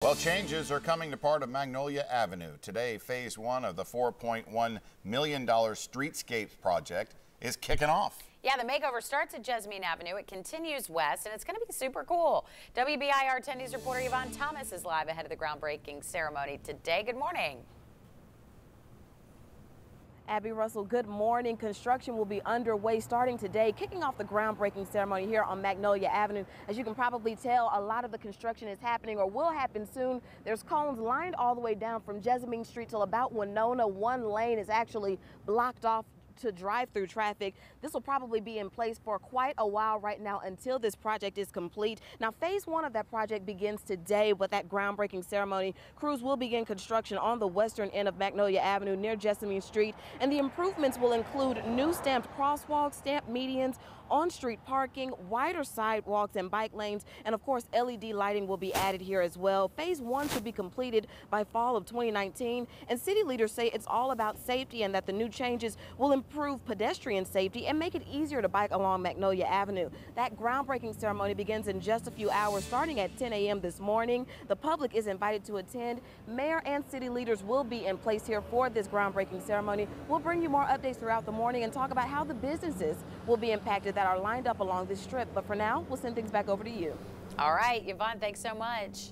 Well, changes are coming to part of Magnolia Avenue. Today, phase one of the $4.1 million streetscape project is kicking off. Yeah, the makeover starts at Jasmine Avenue. It continues west, and it's going to be super cool. WBIR 10 News reporter Yvonne Thomas is live ahead of the groundbreaking ceremony today. Good morning. Abby Russell, good morning. Construction will be underway starting today, kicking off the groundbreaking ceremony here on Magnolia Avenue. As you can probably tell, a lot of the construction is happening or will happen soon. There's cones lined all the way down from Jasmine Street till about Winona. One lane is actually blocked off to drive-through traffic. This will probably be in place for quite a while right now until this project is complete. Now, phase one of that project begins today with that groundbreaking ceremony. Crews will begin construction on the western end of Magnolia Avenue near Jessamine Street, and the improvements will include new stamped crosswalks, stamped medians, on-street parking, wider sidewalks and bike lanes, and of course LED lighting will be added here as well. Phase one should be completed by fall of 2019, and city leaders say it's all about safety and that the new changes will improve pedestrian safety and make it easier to bike along Magnolia Avenue. That groundbreaking ceremony begins in just a few hours, starting at 10 a.m. this morning. The public is invited to attend. Mayor and city leaders will be in place here for this groundbreaking ceremony. We'll bring you more updates throughout the morning and talk about how the businesses will be impacted that are lined up along this strip. But for now, we'll send things back over to you. All right, Yvonne, thanks so much.